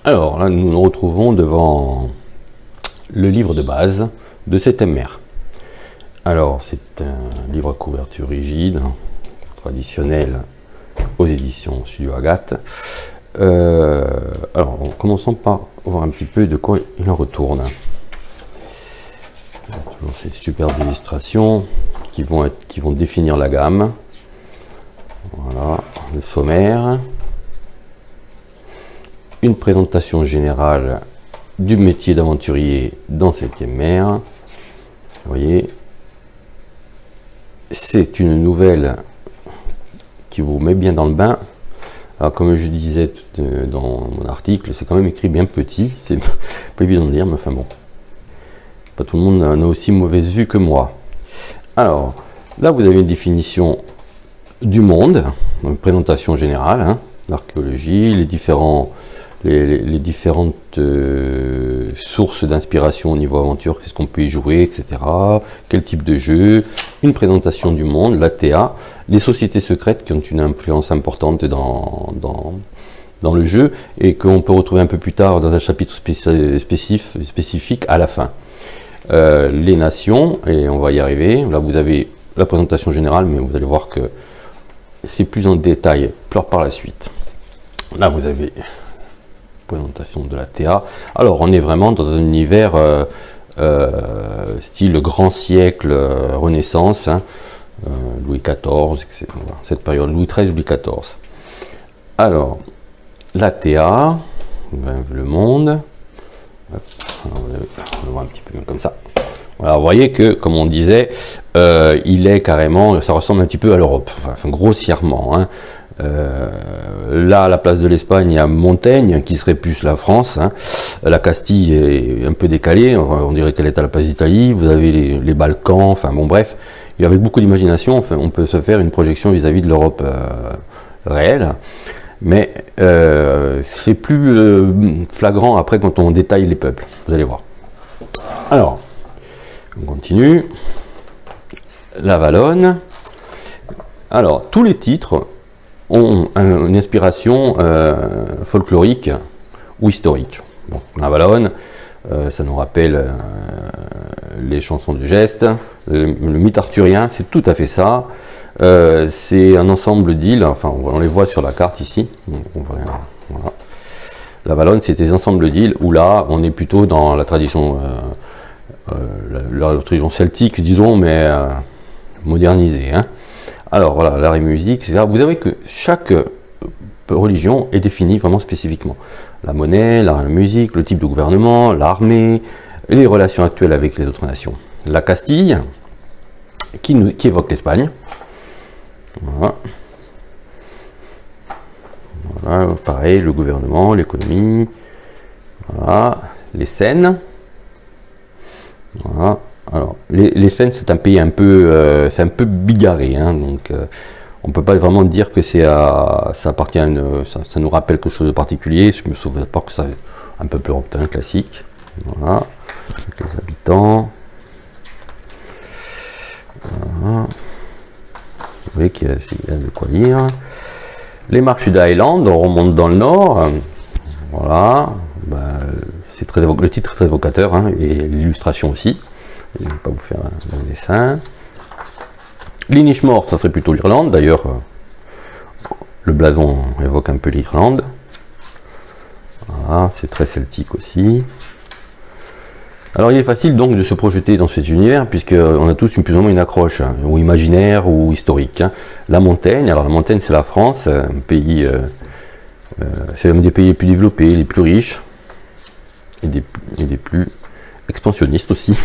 Alors là, nous nous retrouvons devant le livre de base de 7e mer. Alors, c'est un livre à couverture rigide, traditionnel aux éditions Studio Agathe. Alors, commençons par voir un petit peu de quoi il en retourne. Toujours ces superbes illustrations qui vont définir la gamme. Voilà, le sommaire. Une présentation générale du métier d'aventurier dans 7e mer. Vous voyez, c'est une nouvelle qui vous met bien dans le bain. Alors, comme je disais dans mon article, c'est quand même écrit bien petit, c'est pas évident de dire, mais enfin bon, pas tout le monde en a aussi mauvaise vue que moi. Alors, là vous avez une définition du monde, une présentation générale, hein, l'archéologie, les différentes sources d'inspiration au niveau aventure, qu'est-ce qu'on peut y jouer, etc. Quel type de jeu, une présentation du monde, l'ATA, les sociétés secrètes qui ont une influence importante dans le jeu et qu'on peut retrouver un peu plus tard dans un chapitre spécifique à la fin. Les nations, et on va y arriver. Là vous avez la présentation générale, mais vous allez voir que c'est plus en détail par la suite. Là vous avez présentation de la TA. Alors on est vraiment dans un univers style grand siècle, Renaissance, hein, Louis XIV, cette période, Louis XIII, Louis XIV. Alors, la TA, le monde, hop, on va voir un petit peu comme ça. Voilà, vous voyez que, comme on disait, il est carrément, ça ressemble un petit peu à l'Europe, enfin grossièrement, hein. Là, à la place de l'Espagne, il y a Montaigne, qui serait plus la France, hein. La Castille est un peu décalée, on dirait qu'elle est à la place d'Italie. Vous avez les Balkans, enfin bon bref, et avec beaucoup d'imagination, enfin, on peut se faire une projection vis-à-vis de l'Europe réelle, mais c'est plus flagrant après quand on détaille les peuples, vous allez voir. Alors, on continue. La Valonne. Alors, tous les titres ont une inspiration folklorique ou historique. Bon, la Valonne, ça nous rappelle les chansons de geste, le mythe arthurien, c'est tout à fait ça. C'est un ensemble d'îles, enfin on les voit sur la carte ici. Voilà. La Valonne, c'est des ensembles d'îles où là on est plutôt dans la tradition, la tradition celtique, disons, mais modernisée, hein. Alors voilà, l'art et musique, etc. Vous savez que chaque religion est définie vraiment spécifiquement. La monnaie, la musique, le type de gouvernement, l'armée, les relations actuelles avec les autres nations. La Castille, qui évoque l'Espagne. Voilà. Voilà, pareil, le gouvernement, l'économie. Voilà, les Cènes. Voilà. Alors, les Cènes, c'est un pays un peu, bigarré, hein, donc on peut pas vraiment dire que ça appartient à ça nous rappelle quelque chose de particulier, sauf que c'est un peuple européen classique. Voilà, avec les habitants. Voilà. Vous voyez qu'il y a de quoi lire. Les marches d'Highland, on remonte dans le nord. Voilà, ben, le titre est très évocateur, hein, et l'illustration aussi. Je ne vais pas vous faire un dessin. L'Inishmore, ça serait plutôt l'Irlande. D'ailleurs, le blason évoque un peu l'Irlande. Voilà, c'est très celtique aussi. Alors, il est facile donc de se projeter dans cet univers, puisqu'on a tous plus ou moins une accroche, hein, ou imaginaire ou historique, hein. La Montaigne, alors la Montaigne, c'est la France, un pays, c'est un des pays les plus développés, les plus riches, et des plus expansionnistes aussi.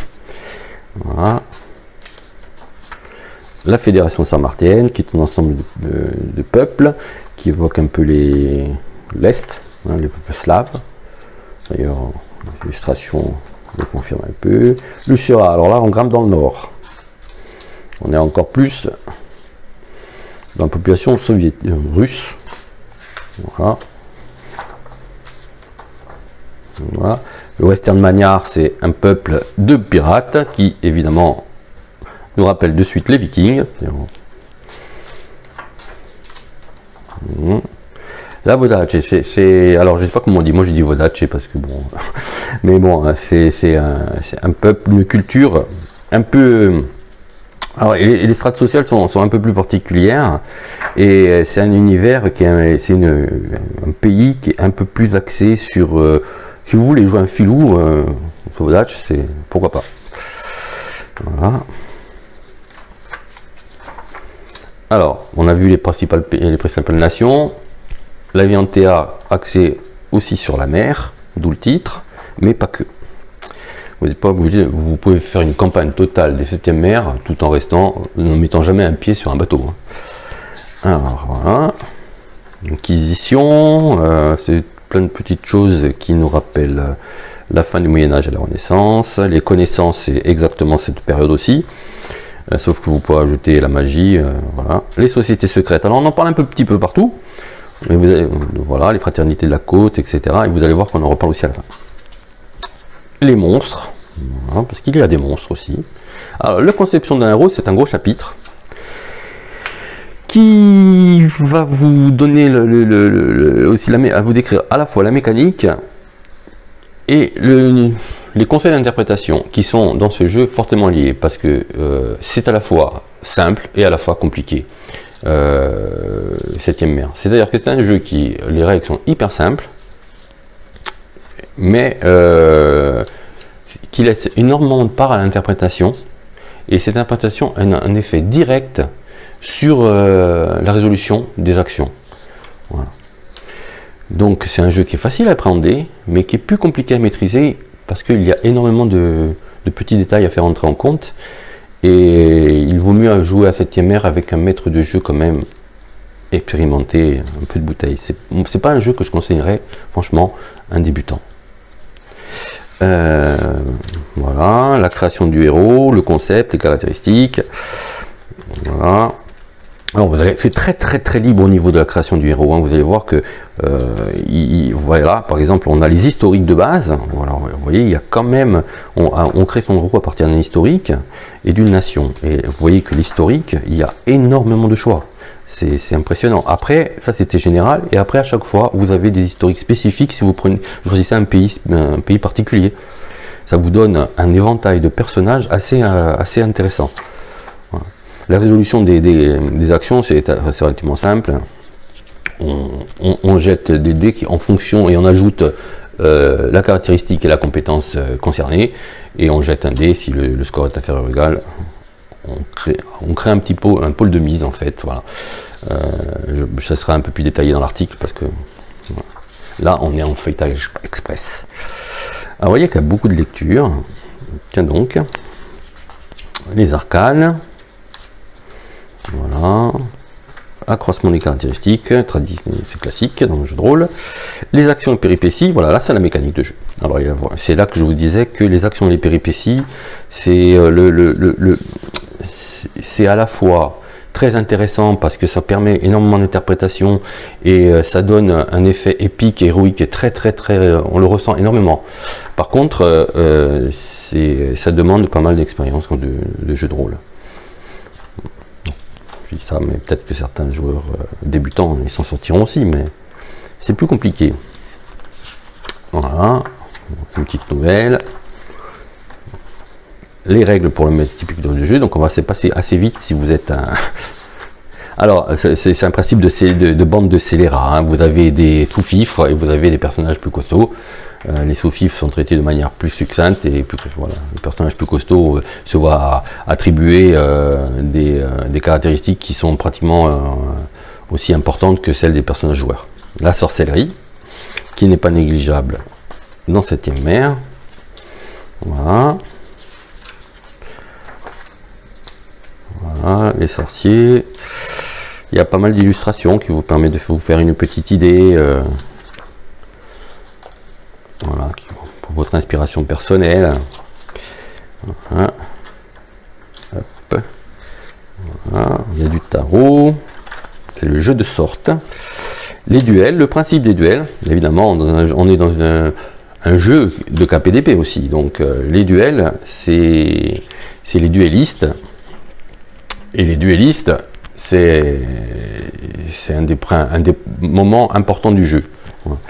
Voilà. La Fédération Saint-Martienne, qui est un ensemble de peuples qui évoque un peu l'Est, hein, les peuples slaves. D'ailleurs, l'illustration le confirme un peu. Le Sura, alors là, on grimpe dans le nord. On est encore plus dans la population russe. Voilà. Voilà. Le Western Magnard, c'est un peuple de pirates qui, évidemment, nous rappelle de suite les Vikings. La Vodace, alors je sais pas comment on dit, moi j'ai dit Vodace parce que bon, mais bon, c'est un peuple, une culture un peu. Alors, les strates sociales sont un peu plus particulières et c'est un univers c'est un pays qui est un peu plus axé sur, si vous voulez jouer un filou, Vodace, c'est pourquoi pas. Voilà. Alors, on a vu les principales nations. La vie en TA axée aussi sur la mer, d'où le titre, mais pas que. Vous n'êtes pas obligé, vous pouvez faire une campagne totale des 7e mers tout en restant, ne mettant jamais un pied sur un bateau. Alors voilà, Inquisition, c'est plein de petites choses qui nous rappellent la fin du Moyen-Âge et la Renaissance. Les connaissances, c'est exactement cette période aussi, sauf que vous pouvez ajouter la magie. Voilà. Les sociétés secrètes, alors on en parle un petit peu partout, mais vous avez, voilà, les fraternités de la côte, etc. Et vous allez voir qu'on en reparle aussi à la fin. Les monstres, voilà, parce qu'il y a des monstres aussi. Alors, la conception d'un héros, c'est un gros chapitre qui va vous donner aussi à vous décrire à la fois la mécanique et les conseils d'interprétation qui sont dans ce jeu fortement liés, parce que c'est à la fois simple et à la fois compliqué. 7e mer. C'est-à-dire que c'est un jeu qui, les règles sont hyper simples, mais qui laisse énormément de part à l'interprétation, et cette interprétation a un effet direct sur la résolution des actions. Voilà. Donc c'est un jeu qui est facile à appréhender, mais qui est plus compliqué à maîtriser, parce qu'il y a énormément de petits détails à faire entrer en compte, et il vaut mieux jouer à 7e mer avec un maître de jeu quand même expérimenté, un peu de bouteille. C'est pas un jeu que je conseillerais franchement à un débutant. Voilà, la création du héros, le concept, les caractéristiques. Voilà. Alors c'est très libre au niveau de la création du héros. Hein. Vous allez voir que voilà, par exemple, on a les historiques de base. Voilà, vous voyez, il y a quand même, on crée son héros à partir d'un historique et d'une nation. Et vous voyez que l'historique, il y a énormément de choix. C'est impressionnant. Après, ça c'était général, et après à chaque fois, vous avez des historiques spécifiques si vous choisissez un pays particulier. Ça vous donne un éventail de personnages assez intéressant. Voilà. La résolution des actions, c'est relativement simple. On jette des dés en fonction, et on ajoute la caractéristique et la compétence concernée, et on jette un dé si le score est inférieur ou égal. On crée un petit un pôle de mise en fait. Voilà. Ça sera un peu plus détaillé dans l'article, parce que voilà. Là on est en feuilletage express. Alors vous voyez qu'il y a beaucoup de lectures. Tiens donc, les arcanes, voilà, accroissement des caractéristiques, c'est classique dans le jeu de rôle. Les actions et péripéties, voilà, là c'est la mécanique de jeu. Alors c'est là que je vous disais que les actions et les péripéties, c'est c'est à la fois très intéressant parce que ça permet énormément d'interprétation, et ça donne un effet épique et héroïque très on le ressent énormément. Par contre, ça demande pas mal d'expérience de jeu de rôle. Je dis ça, mais peut-être que certains joueurs débutants ils s'en sortiront aussi, mais c'est plus compliqué. Voilà, une petite nouvelle. Les règles pour le maître typique du jeu, donc on va se passer assez vite si vous êtes un... Alors, c'est un principe de bande de scélérats, hein. Vous avez des sous-fifres et vous avez des personnages plus costauds. Les sous-fifres sont traités de manière plus succincte, et voilà, les personnages plus costauds se voient attribuer des caractéristiques qui sont pratiquement aussi importantes que celles des personnages joueurs. La sorcellerie, qui n'est pas négligeable dans 7e mer. Voilà. Voilà, les sorciers. Il y a pas mal d'illustrations qui vous permettent de vous faire une petite idée, voilà, pour votre inspiration personnelle. Voilà. Hop. Voilà. Il y a du tarot, c'est le jeu de sorte. Les duels, le principe des duels, évidemment, on est dans un jeu de KPDP aussi, donc les duels, c'est les duellistes. Et les duellistes, c'est c'est un des moments importants du jeu. Voilà.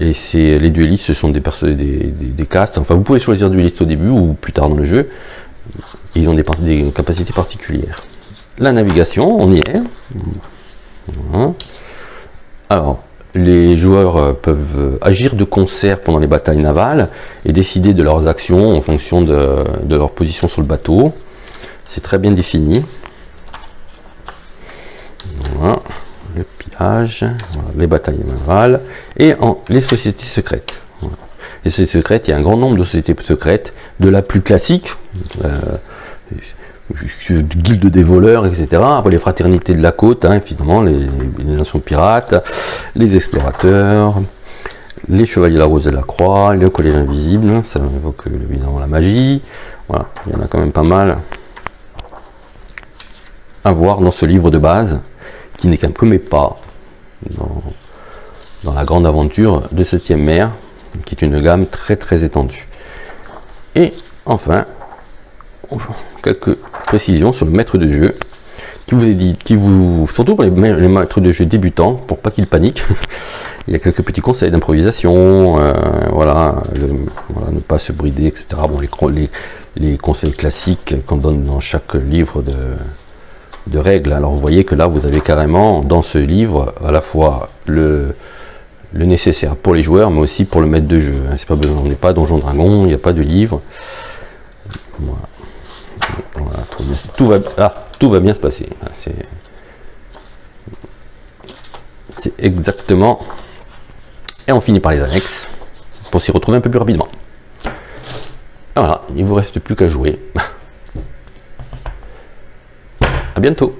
Et les duellistes, ce sont des castes. Enfin, vous pouvez choisir dueliste au début ou plus tard dans le jeu. Ils ont des capacités particulières. La navigation, on y est. Voilà. Alors, les joueurs peuvent agir de concert pendant les batailles navales et décider de leurs actions en fonction de leur position sur le bateau. C'est très bien défini. Voilà. Le pillage, voilà, les batailles navales et les sociétés secrètes. Voilà. Les sociétés secrètes, il y a un grand nombre de sociétés secrètes, de la plus classique, guilde des voleurs, etc. Après les fraternités de la côte, hein, finalement, les nations pirates, les explorateurs, les chevaliers de la rose et de la croix, le collège invisible, ça évoque évidemment la magie. Voilà, il y en a quand même pas mal à voir dans ce livre de base, qui n'est qu'un premier pas dans la grande aventure de 7e mer, qui est une gamme très très étendue. Et enfin, quelques précisions sur le maître de jeu, surtout pour les maîtres de jeu débutants, pour pas qu'ils paniquent. Il y a quelques petits conseils d'improvisation, voilà, ne pas se brider, etc. Bon, les conseils classiques qu'on donne dans chaque livre de règles. Alors vous voyez que là vous avez carrément dans ce livre à la fois le nécessaire pour les joueurs mais aussi pour le maître de jeu. C'est pas besoin, on n'est pas Donjon Dragon, il n'y a pas de livre. Voilà. Voilà, tout va bien se passer. C'est exactement. Et on finit par les annexes pour s'y retrouver un peu plus rapidement. Voilà, il vous reste plus qu'à jouer. À bientôt.